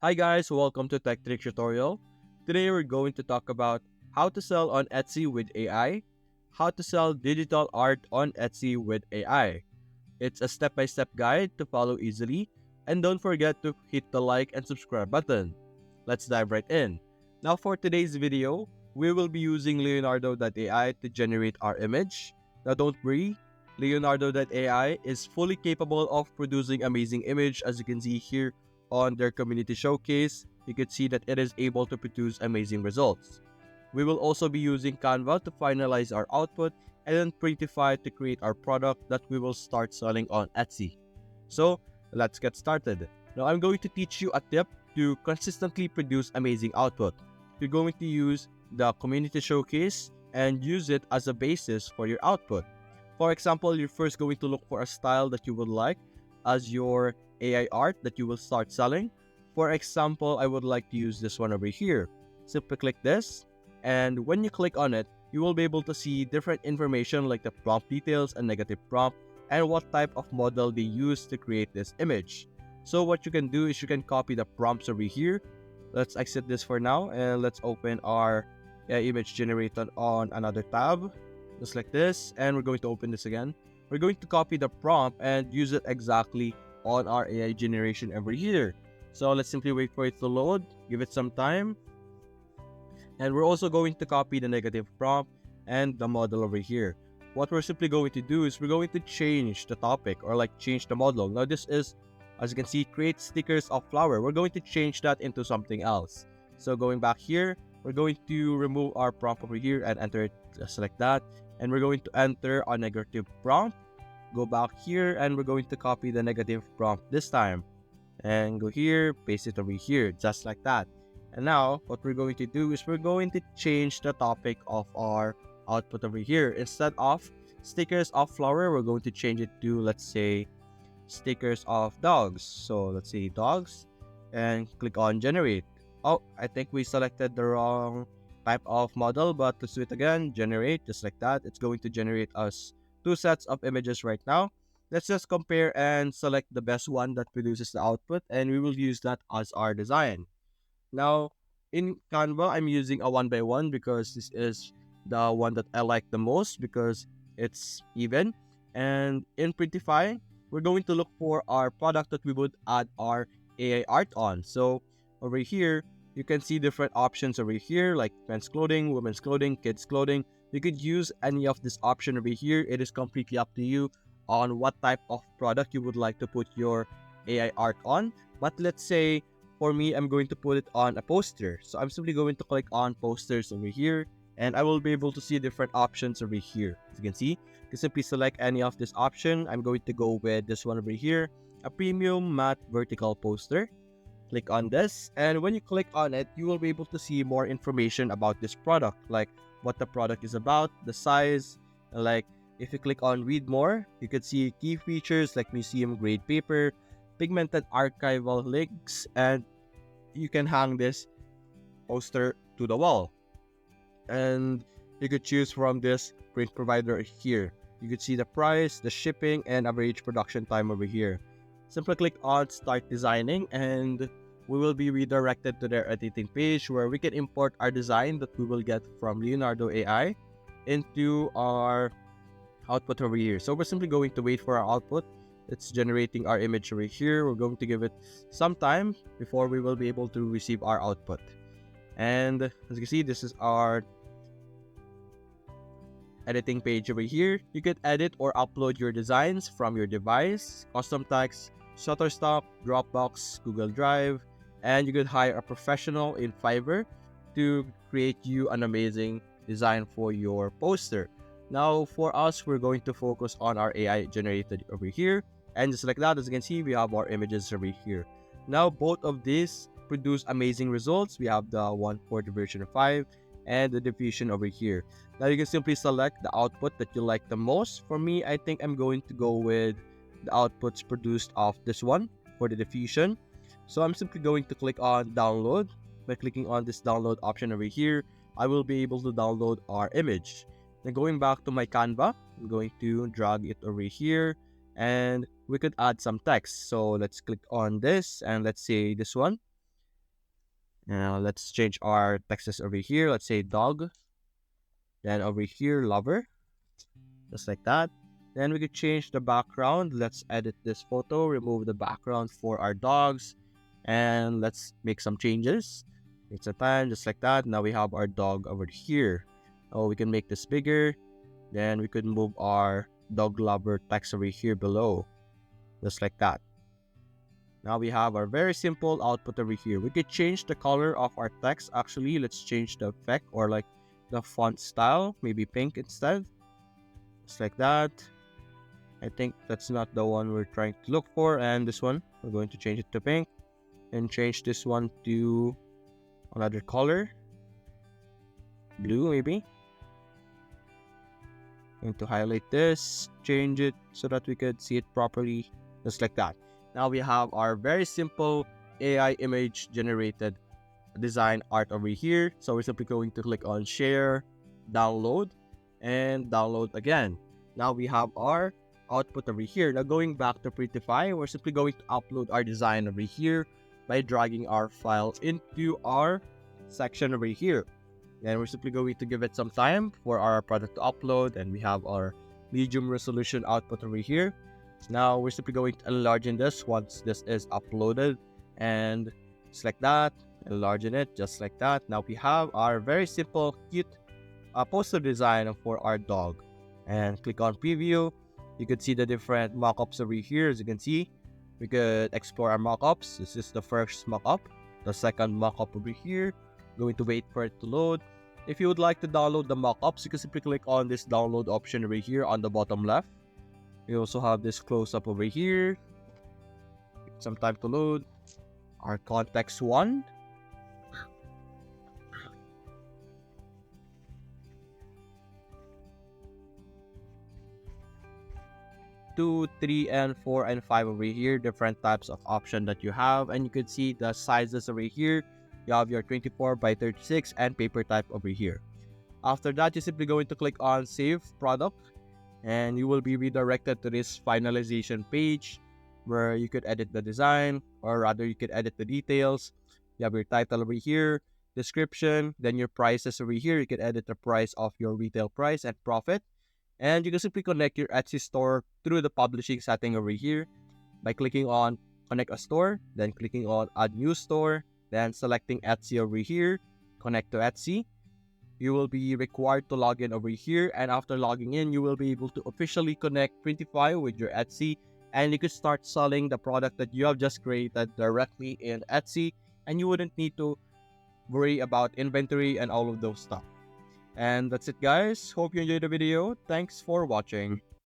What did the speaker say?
Hi guys, welcome to Tech Trick Tutorial. Today we're going to talk about how to sell on Etsy with AI, how to sell digital art on Etsy with AI. It's a step-by-step guide to follow easily, and don't forget to hit the like and subscribe button. Let's dive right in. Now for today's video, we will be using Leonardo.ai to generate our image. Now don't worry, Leonardo.ai is fully capable of producing amazing image. As you can see here on their community showcase, you can see that it is able to produce amazing results. We will also be using Canva to finalize our output and then Printify to create our product that we will start selling on Etsy. So let's get started. Now I'm going to teach you a tip to consistently produce amazing output. You're going to use the community showcase and use it as a basis for your output. For example, you're first going to look for a style that you would like as your AI art that you will start selling. For example, I would like to use this one over here. Simply click this, and when you click on it, you will be able to see different information like the prompt details and negative prompt and what type of model they use to create this image. So what you can do is you can copy the prompts over here. Let's exit this for now and let's open our image generator on another tab, just like this, and we're going to open this again. We're going to copy the prompt and use it exactly on our AI generation over here. So let's simply wait for it to load, give it some time, and we're also going to copy the negative prompt and the model over here. What we're simply going to do is we're going to change the topic or like change the model. Now this is, as you can see, create stickers of flower. We're going to change that into something else. So going back here, we're going to remove our prompt over here and enter it just like that. And we're going to enter a negative prompt. Go back here and we're going to copy the negative prompt this time. And go here, paste it over here, just like that. And now what we're going to do is we're going to change the topic of our output over here. Instead of stickers of flower, we're going to change it to, let's say, stickers of dogs. So let's say dogs and click on generate. Oh, I think we selected the wrong type of model, but let's do it again. Generate, just like that. It's going to generate us two sets of images right now. Let's just compare and select the best one that produces the output, and we will use that as our design. Now, in Canva, I'm using a one by one because this is the one that I like the most because it's even. And in Printify, we're going to look for our product that we would add our AI art on. So over here, you can see different options over here like men's clothing, women's clothing, kids clothing. You could use any of this option over here. It is completely up to you on what type of product you would like to put your AI art on. But let's say for me, I'm going to put it on a poster. So I'm simply going to click on posters over here and I will be able to see different options over here. As you can see, you can simply select any of this option. I'm going to go with this one over here, a premium matte vertical poster. Click on this, and when you click on it, you will be able to see more information about this product, like what the product is about, the size, and like if you click on read more, you can see key features like museum grade paper, pigmented archival links, and you can hang this poster to the wall. And you could choose from this print provider here. You could see the price, the shipping, and average production time over here. Simply click on start designing and we will be redirected to their editing page where we can import our design that we will get from Leonardo AI into our output over here. So we're simply going to wait for our output. It's generating our image over here. We're going to give it some time before we will be able to receive our output. And as you can see, this is our editing page over here. You can edit or upload your designs from your device, custom text, Shutterstock, Dropbox, Google Drive, and you could hire a professional in Fiverr to create you an amazing design for your poster. Now, for us, we're going to focus on our AI generated over here. And just like that, as you can see, we have our images over here. Now, both of these produce amazing results. We have the one for the version 5 and the diffusion over here. Now, you can simply select the output that you like the most. For me, I think I'm going to go with the outputs produced of this one for the diffusion. So I'm simply going to click on download. By clicking on this download option over here, I will be able to download our image. Then going back to my Canva, I'm going to drag it over here and we could add some text. So let's click on this and let's say this one. Now let's change our texts over here. Let's say dog. Then over here, lover. Just like that. Then we could change the background. Let's edit this photo, remove the background for our dogs, and let's make some changes. It's a time, just like that. Now we have our dog over here. Oh, we can make this bigger. Then we could move our dog lover text over here below, just like that. Now we have our very simple output over here. We could change the color of our text. Actually, let's change the effect or like the font style, maybe pink instead, just like that. I think that's not the one we're trying to look for. And this one, we're going to change it to pink and change this one to another color, blue maybe. Going to highlight this, change it so that we could see it properly, just like that. Now we have our very simple AI image generated design art over here. So we're simply going to click on share, download, and download again. Now we have our output over here. Now going back to Prettify, we're simply going to upload our design over here by dragging our file into our section over here. And we're simply going to give it some time for our product to upload, and we have our medium resolution output over here. Now we're simply going to enlarge this once this is uploaded, and just like that, enlarge it just like that. Now we have our very simple cute poster design for our dog, and click on preview. You could see the different mockups over here. As you can see, we could explore our mockups. This is the first mockup, the second mockup over here. Going to wait for it to load. If you would like to download the mockups, you can simply click on this download option over here on the bottom left. We also have this close-up over here. Some time to load. Our context one. 2, 3, and 4, and 5 over here, different types of option that you have, and you can see the sizes over here. You have your 24 by 36 and paper type over here. After that, you're simply going to click on save product, and you will be redirected to this finalization page where you could edit the design, or rather you could edit the details. You have your title over here, description, then your prices over here. You can edit the price of your retail price and profit. And you can simply connect your Etsy store through the publishing setting over here by clicking on connect a store, then clicking on add new store, then selecting Etsy over here, connect to Etsy. You will be required to log in over here, and after logging in, you will be able to officially connect Printify with your Etsy, and you could start selling the product that you have just created directly in Etsy, and you wouldn't need to worry about inventory and all of those stuff. And that's it, guys. Hope you enjoyed the video. Thanks for watching.